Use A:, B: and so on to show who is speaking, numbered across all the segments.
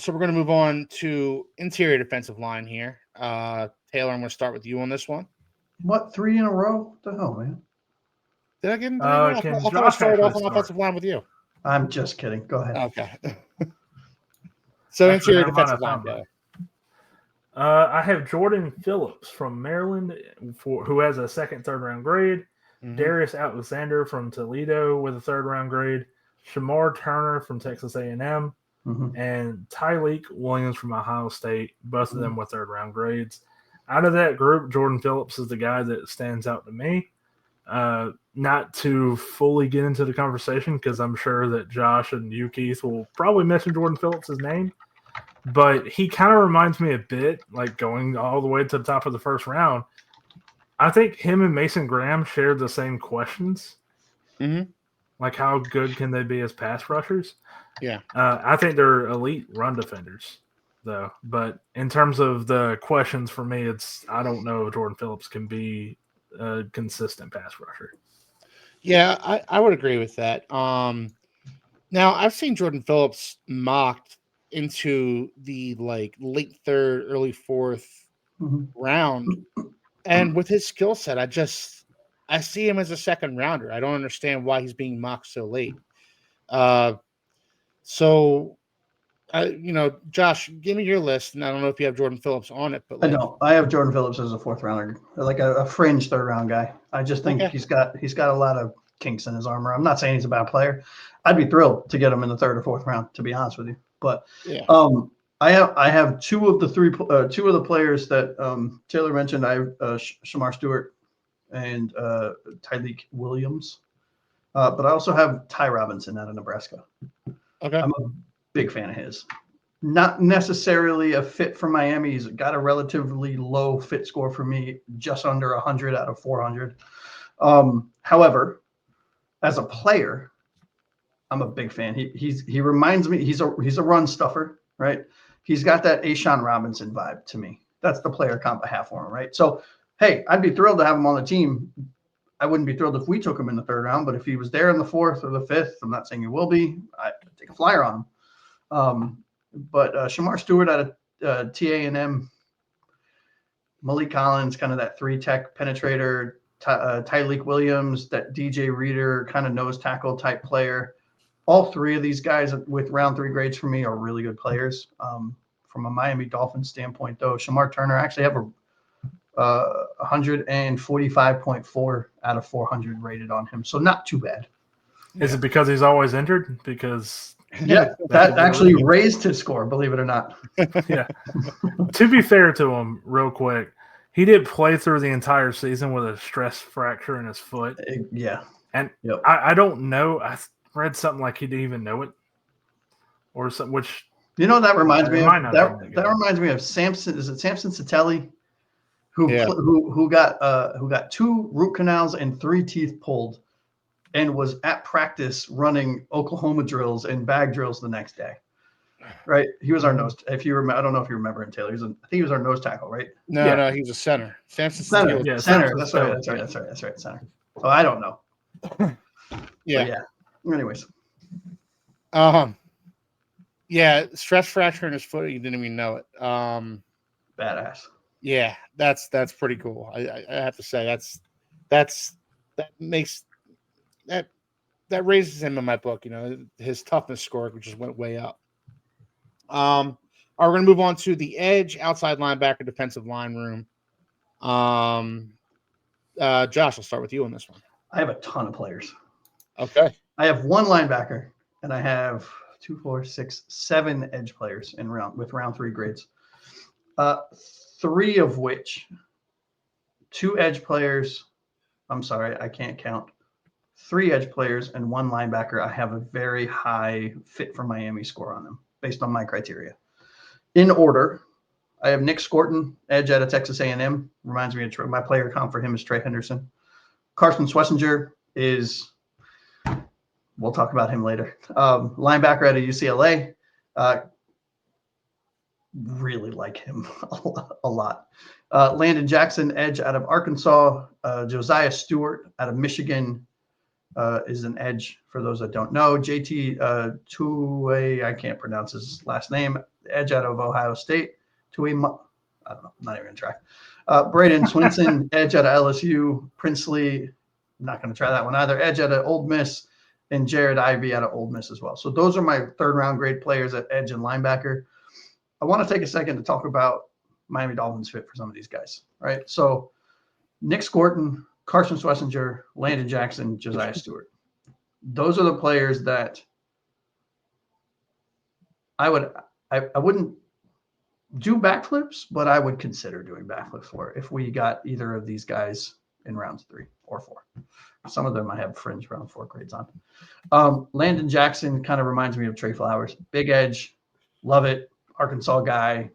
A: So we're going to move on to interior defensive line here. Taylor, I'm going to start with you on this one.
B: What, 3 in a row? What the hell, man?
A: Did I get into I thought I started off on offensive line with you.
B: I'm just kidding. Go ahead.
A: Okay. So interior defensive line, Taylor.
C: I have Jordan Phillips from Maryland, who has a second, third round grade. Mm-hmm. Darius Alexander from Toledo with a third round grade. Shamar Turner from Texas A&M, and Tyleek Williams from Ohio State. Both of them with third round grades. Out of that group, Jordan Phillips is the guy that stands out to me. Not to fully get into the conversation, because I'm sure that Josh and you, Keith, will probably mention Jordan Phillips' name. But he kind of reminds me a bit, like going all the way to the top of the first round. I think him and Mason Graham shared the same questions.
A: Mm-hmm.
C: Like, how good can they be as pass rushers?
A: Yeah.
C: I think they're elite run defenders, though. But in terms of the questions for me, I don't know if Jordan Phillips can be a consistent pass rusher.
A: Yeah, I would agree with that. Now, I've seen Jordan Phillips mocked into the late third, early fourth round, and with his skill set, I see him as a second rounder. I don't understand why he's being mocked so late. Josh, give me your list, and I don't know if you have Jordan Phillips on it, but
B: I don't. I have Jordan Phillips as a fourth rounder, like a fringe third round guy. I just think he's got a lot of kinks in his armor. I'm not saying he's a bad player. I'd be thrilled to get him in the third or fourth round, to be honest with you. But I have two of the players that Taylor mentioned. I have Shamar Stewart and Tyleek Williams, but I also have Ty Robinson out of Nebraska.
A: Okay,
B: I'm a big fan of his. Not necessarily a fit for Miami. He's got a relatively low fit score for me, just under 100 out of 400. However, as a player, I'm a big fan. He reminds me, he's a run stuffer, right? He's got that Ashawn Robinson vibe to me. That's the player comp I have for him, right? So, hey, I'd be thrilled to have him on the team. I wouldn't be thrilled if we took him in the third round, but if he was there in the fourth or the fifth, I'm not saying he will be, I'd take a flyer on him. But Shamar Stewart out of TA&M, Malik Collins, kind of that three-tech penetrator, Tyleek Williams, that DJ Reader kind of nose tackle type player. All three of these guys with round 3 grades for me are really good players. From a Miami Dolphins standpoint, though, Shamar Turner actually have a 145.4 out of 400 rated on him, so not too bad.
C: Is it because he's always injured? Because
B: that actually raised his score, believe it or not.
C: Yeah. To be fair to him, real quick, he did play through the entire season with a stress fracture in his foot.
B: Yeah.
C: And I don't know. I read something like he didn't even know it, or something. Which
B: that reminds me of that reminds me of Samson. Is it Samson Satelli, who got 2 root canals and 3 teeth pulled, and was at practice running Oklahoma drills and bag drills the next day. Right, he was our nose. If you remember, I don't know if you remember him, Taylor. I think he was our nose tackle, right?
A: No, he was a center. Samson
B: center. Yeah, center. That's right. Center. So I don't know.
A: Yeah.
B: Anyways.
A: Yeah, stress fracture in his foot. You didn't even know it.
B: Badass.
A: Yeah, that's pretty cool. I have to say that raises him in my book. His toughness score just went way up. All right, we're gonna move on to the edge, outside linebacker, defensive line room. Josh, I'll start with you on this one.
B: I have a ton of players.
A: Okay.
B: I have 1 linebacker, and I have 2, 4, 6, 7 edge players with round 3 grades. 3 of which, 2 edge players. I'm sorry, I can't count. 3 edge players and 1 linebacker. I have a very high fit for Miami score on them based on my criteria. In order, I have Nick Scorton, edge out of Texas A&M. Reminds me of my player comp for him is Trey Henderson. Carson Schlesinger is, we'll talk about him later. Linebacker out of UCLA. Really like him a lot. Landon Jackson, edge out of Arkansas. Josiah Stewart out of Michigan. is an edge for those that don't know. JT Tuwe, I can't pronounce his last name, edge out of Ohio State. Tuwe, I don't know, I'm not even going to try. Braden Swinson, edge out of LSU. Princely, I'm not going to try that one either. Edge out of Ole Miss, and Jared Ivey out of Ole Miss as well. So those are my third-round grade players at edge and linebacker. I want to take a second to talk about Miami Dolphins fit for some of these guys, right? So Nick Scorton, Carson Schlesinger, Landon Jackson, Josiah Stewart. Those are the players that I wouldn't do backflips, but I would consider doing backflips for if we got either of these guys in rounds 3 or 4. Some of them I have fringe round 4 grades on. Landon Jackson kind of reminds me of Trey Flowers. Big edge, love it. Arkansas guy,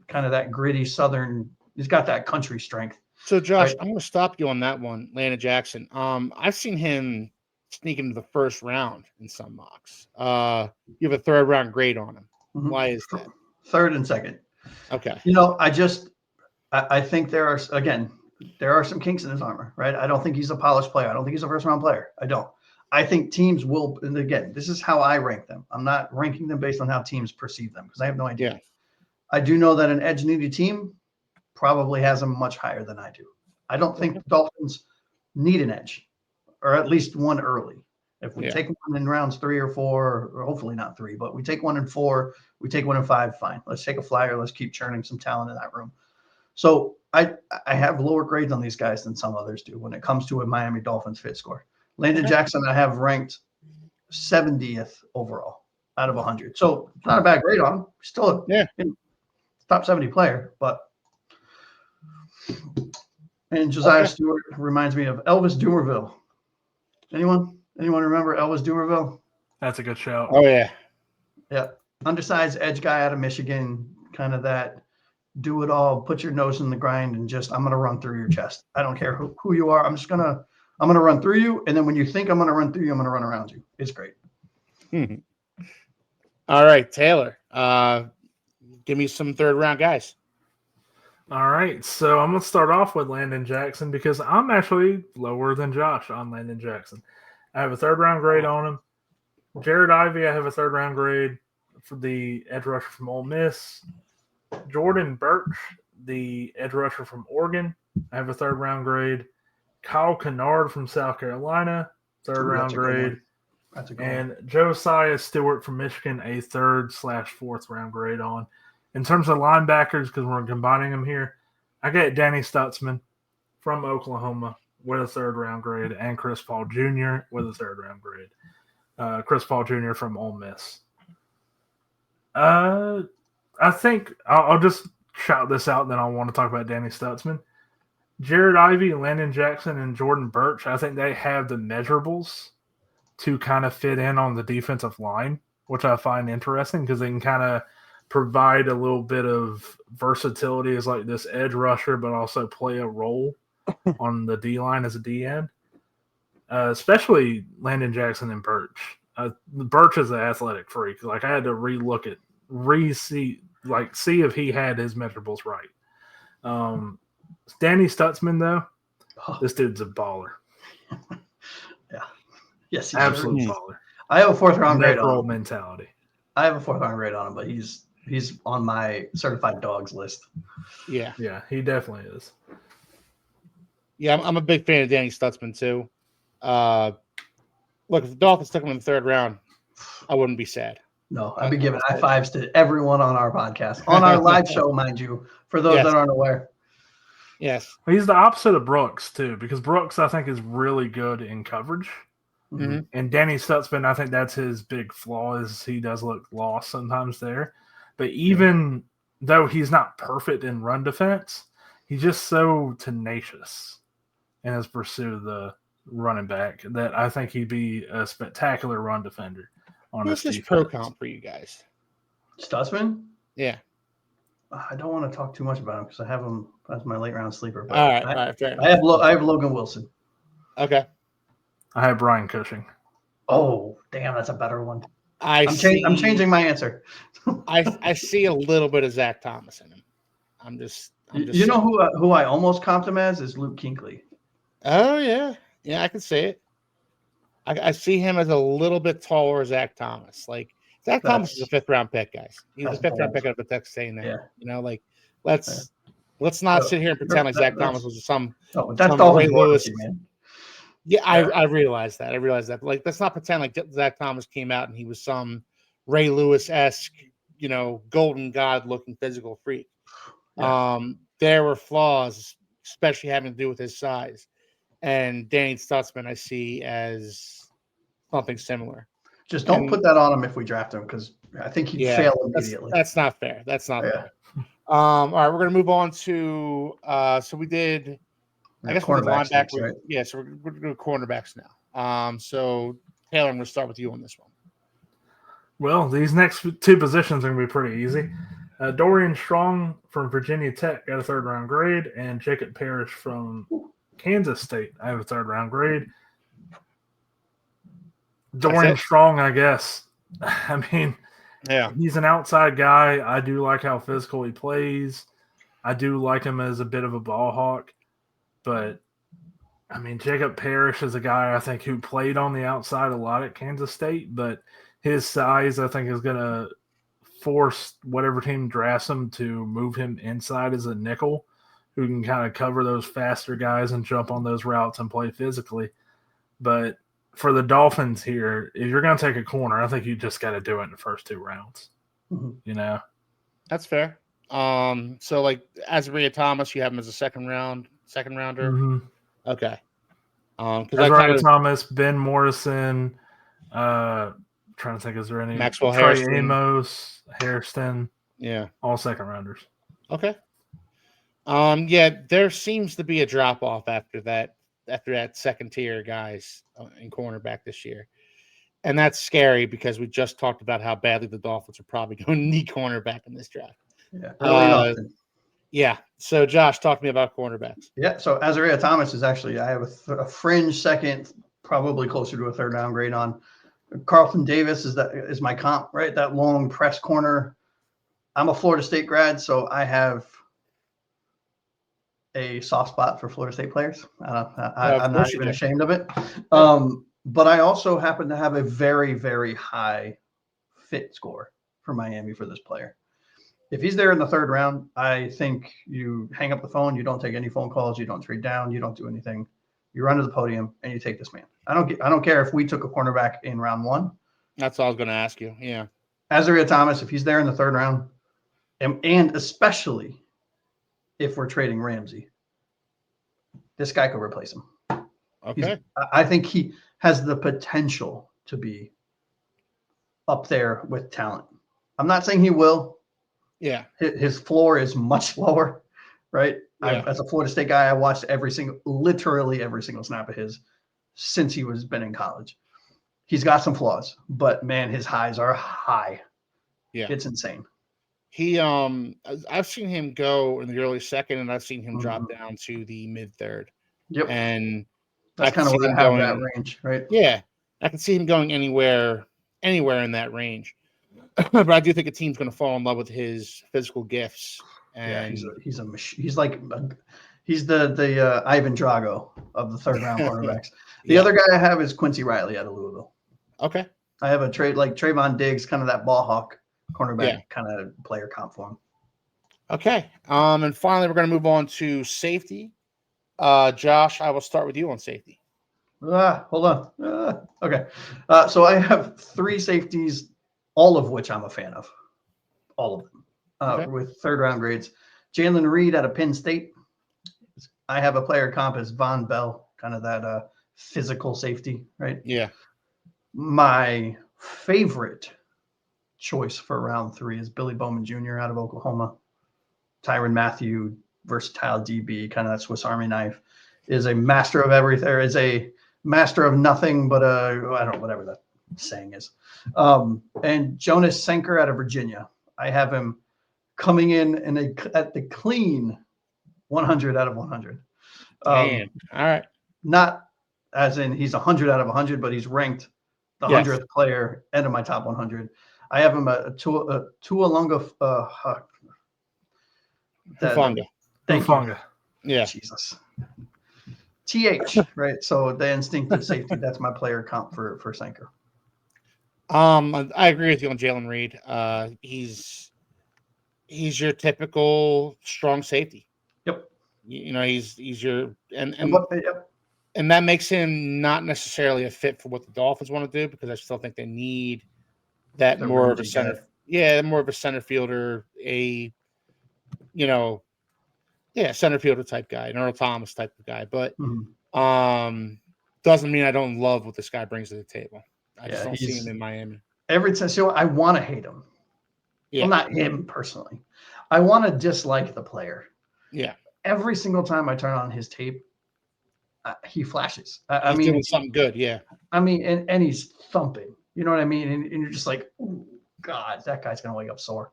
B: kind of that gritty Southern. He's got that country strength.
A: So, Josh, I'm going to stop you on that one, Landon Jackson. I've seen him sneak into the first round in some mocks. You have a third-round grade on him. Mm-hmm. Why is that?
B: Third and second.
A: Okay.
B: I think there are some kinks in his armor, right? I don't think he's a polished player. I don't think he's a first-round player. I don't. I think teams will, and again, this is how I rank them. I'm not ranking them based on how teams perceive them because I have no idea.
A: Yeah.
B: I do know that an edge-needy team probably has them much higher than I do. I don't think the Dolphins need an edge, or at least one early. If we take one in rounds 3 or 4, or hopefully not 3, but we take one in 4, we take one in 5, fine. Let's take a flyer. Let's keep churning some talent in that room. So I have lower grades on these guys than some others do when it comes to a Miami Dolphins fit score. Landon Jackson, I have ranked 70th overall out of 100. So it's not a bad grade on him. Still a top 70 player, but. And Josiah Stewart reminds me of Elvis Dumervil. Anyone remember Elvis Dumervil?
C: That's a good shout.
A: Oh, yeah.
B: Yeah. Undersized edge guy out of Michigan, kind of that do it all, put your nose in the grind, and just, I'm going to run through your chest. I don't care who you are. I'm going to run through you. And then when you think I'm going to run through you, I'm going to run around you. It's great.
A: All right, Taylor. Give me some third-round guys.
C: All right, so I'm going to start off with Landon Jackson because I'm actually lower than Josh on Landon Jackson. I have a third-round grade on him. Jared Ivey, I have a third-round grade for the edge rusher from Ole Miss. Jordan Birch, the edge rusher from Oregon, I have a third-round grade. Kyle Kennard from South Carolina, third-round grade.
B: That's a good
C: and
B: one.
C: Josiah Stewart from Michigan, a third/4th-round grade on. In terms of linebackers, because we're combining them here, I got Danny Stutzman from Oklahoma with a third-round grade and Chris Paul Jr. with a third-round grade. Chris Paul Jr. from Ole Miss. I think I'll just shout this out, and then I want to talk about Danny Stutzman. Jared Ivey, Landon Jackson, and Jordan Birch, I think they have the measurables to kind of fit in on the defensive line, which I find interesting because they can kind of provide a little bit of versatility as like this edge rusher, but also play a role on the D-line as a D-end. Especially Landon Jackson and Birch. Birch is an athletic freak. Like I had to see if he had his measurables right. Danny Stutzman, though, this dude's a baller.
B: Yeah. Yes, he's
C: absolute baller.
B: I have a 4th-round grade on him.
C: Mentality.
B: I have a 4th-round grade on him, but he's on my certified dogs list.
A: Yeah.
C: Yeah, he definitely is.
A: Yeah, I'm a big fan of Danny Stutzman, too. Look, if the Dolphins took him in the 3rd round, I wouldn't be sad.
B: No, I'd be giving high fives to everyone on our podcast. On our live show, mind you, for those that aren't aware.
A: Yes.
C: He's the opposite of Brooks, too, because Brooks, I think, is really good in coverage.
A: Mm-hmm.
C: And Danny Stutzman, I think that's his big flaw is he does look lost sometimes there. But even though he's not perfect in run defense, he's just so tenacious in his pursuit of the running back that I think he'd be a spectacular run defender on
A: Who's
C: this
A: this pro comp for you guys?
B: Stutzman?
A: Yeah.
B: I don't want to talk too much about him because I have him as my late round sleeper. But
A: All right, fair enough.
B: I have Logan Wilson.
A: Okay.
C: I have Brian Cushing.
B: Oh, damn, that's a better one.
A: I'm
B: changing my answer.
A: I see a little bit of Zach Thomas in him. I'm just
B: you know who I almost comped him as is Luke Kuechly.
A: Oh yeah, I can say it. I see him as a little bit taller Zach Thomas. Like Zach Thomas is a 5th round pick, guys. He was a 5th round pick out of Texas A&M.
B: Yeah.
A: You know, like let's not sit here and pretend like Zach Thomas was some
B: Ray
A: Lewis.
B: Man.
A: Yeah, I realize that. But like, let's not pretend like Zach Thomas came out and he was some Ray Lewis-esque, you know, golden god looking physical freak. Yeah. There were flaws, especially having to do with his size. And Danny Stutzman, I see as something similar.
B: Just don't put that on him if we draft him, because I think he'd fail immediately.
A: That's not fair. Fair. All right, we're gonna move on to so we did. I guess we did linebacker. Right? Yeah, so we're gonna do cornerbacks now. So Taylor, I'm gonna start with you on this one.
C: Well, these next 2 positions are gonna be pretty easy. Dorian Strong from Virginia Tech got a 3rd round grade, and Jacob Parrish from Kansas State, I have a 3rd round grade. Dorian Strong, I guess. I mean, he's an outside guy. I do like how physical he plays. I do like him as a bit of a ball hawk. But, I mean, Jacob Parrish is a guy I think who played on the outside a lot at Kansas State, but his size I think is going to force whatever team drafts him to move him inside as a nickel, who can kind of cover those faster guys and jump on those routes and play physically. But for the Dolphins here, if you're going to take a corner, I think you just got to do it in the first 2 rounds. Mm-hmm. You know?
A: That's fair. So like Azariah Thomas, you have him as a second rounder.
C: Mm-hmm.
A: Okay.
C: Azariah Thomas, Ben Morrison, trying to think, is there any
A: Maxwell
C: Trey
A: Hairston.
C: Amos, Hairston?
A: Yeah.
C: All 2nd rounders.
A: Okay. Yeah, there seems to be a drop off after that 2nd tier guys in cornerback this year. And that's scary because we just talked about how badly the Dolphins are probably going to need cornerback in this draft.
B: Yeah.
A: Yeah. So Josh, talk to me about cornerbacks.
B: Yeah. So Azariah Thomas is actually, I have a fringe 2nd, probably closer to a 3rd round grade on. Carlton Davis is my comp, right? That long press corner. I'm a Florida State grad, so I have a soft spot for Florida State players. I'm not even ashamed of it. But I also happen to have a very, very high fit score for Miami for this player. If he's there in the 3rd round, I think you hang up the phone. You don't take any phone calls. You don't trade down. You don't do anything. You run to the podium and you take this man. I don't care if we took a cornerback in round 1.
A: That's all I was going to ask you. Yeah.
B: Azariah Thomas, if he's there in the 3rd round, and especially if we're trading Ramsey, this guy could replace him.
A: Okay.
B: I think he has the potential to be up there with talent. I'm not saying he will.
A: Yeah.
B: His floor is much lower, right?
A: Yeah.
B: As a Florida State guy, I watched literally every single snap of his since he was been in college. He's got some flaws, but man, his highs are high.
A: Yeah.
B: It's insane.
A: He I've seen him go in the early 2nd, and I've seen him drop down to the mid 3rd.
B: Yep.
A: And
B: that's kind of where I have that range, right?
A: Yeah. I can see him going anywhere in that range. But I do think a team's going to fall in love with his physical gifts. And
B: he's a machine. He's the Ivan Drago of the 3rd round cornerbacks. The other guy I have is Quincy Riley out of Louisville.
A: Okay.
B: I have a trade like Trayvon Diggs, kind of that ball hawk cornerback kind of player comp for him.
A: Okay. And finally, we're going to move on to safety. Josh, I will start with you on safety.
B: Hold on. Okay. So I have 3 safeties, all of which I'm a fan of. All of them with 3rd round grades. Jalen Reed out of Penn State. I have a player comp as Von Bell, kind of that physical safety, right?
A: Yeah.
B: My favorite choice for round 3 is Billy Bowman Jr. out of Oklahoma. Tyrann Mathieu, versatile DB, kind of that Swiss Army knife, is a master of everything. Or is a master of nothing, but whatever that saying is. And Jonas Senker out of Virginia. I have him coming in at the clean 100 out of 100.
A: Damn. All right.
B: Not as in he's 100 out of 100, but he's ranked the 100th player and in my top 100. I have him a Tualonga.
A: Hufanga.
B: Thank you.
A: Yeah.
B: Jesus. TH, right? So the instinctive safety, that's my player comp for Senko.
A: I agree with you on Jalen Reed. He's your typical strong safety.
B: Yep.
A: He's your and
B: Yep.
A: and that makes him not necessarily a fit for what the Dolphins want to do, because I still think they need that
B: The
A: more of a
B: rangy
A: center.
B: guy.
A: Yeah, more of a center fielder, center fielder type guy, an Earl Thomas type of guy. But doesn't mean I don't love what this guy brings to the table. I just don't see him in Miami.
B: Every time, so I want to hate him.
A: Yeah.
B: Well, not him personally. I want to dislike the player.
A: Yeah.
B: Every single time I turn on his tape, he flashes.
A: He's doing something good. Yeah.
B: I mean, and he's thumping. You know what I mean? And you're just like, oh, God, that guy's going to wake up sore.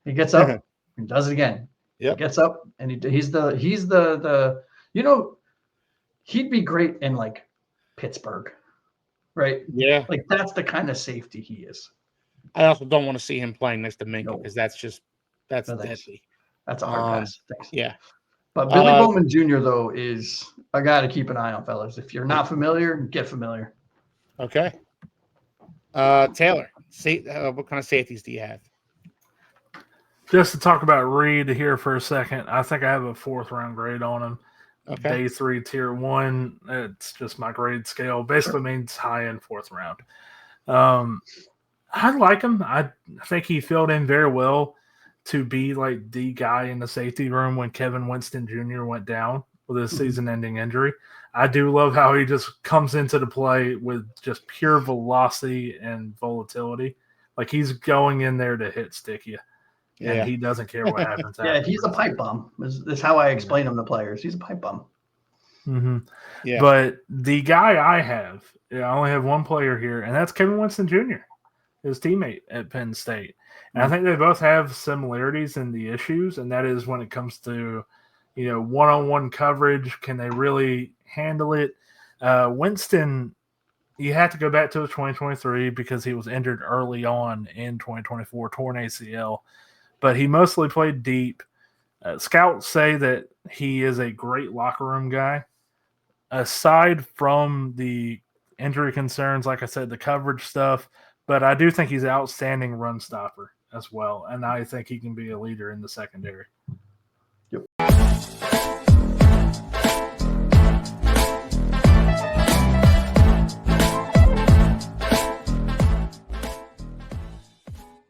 B: He gets up and does it again.
A: Yep.
B: He gets up and he's the he'd be great in like Pittsburgh, right?
A: Yeah.
B: Like that's the kind of safety he is.
A: I also don't want to see him playing next to Minka, because that's deadly.
B: That's a hard pass. Thanks.
A: Yeah.
B: But Billy Bowman Jr. though is a guy to keep an eye on, fellas. If you're not familiar, get familiar.
A: Okay. Taylor, what kind of safeties do you have?
C: Just to talk about Reed here for a second, I think I have a 4th round grade on him.
A: Okay.
C: Day 3, tier 1. It's just my grade scale. Basically means high end 4th round. I like him. I think he filled in very well to be like the guy in the safety room when Kevin Winston Jr. went down with his season-ending injury. I do love how he just comes into the play with just pure velocity and volatility. Like he's going in there to hit stick you. Yeah. And he doesn't care what happens.
B: Yeah, he's a pipe bomb. This is how I explain him to players. He's a pipe bomb.
C: Mm-hmm.
A: Yeah.
C: But the guy I have, I only have one player here, and that's Kevin Winston Jr., his teammate at Penn State. And I think they both have similarities in the issues, and that is when it comes to, one-on-one coverage. Can they really handle it? Winston, you have to go back to 2023 because he was injured early on in 2024, torn ACL. But he mostly played deep. Scouts say that he is a great locker room guy. Aside from the injury concerns, like I said, the coverage stuff, but I do think he's an outstanding run stopper as well, and I think he can be a leader in the secondary.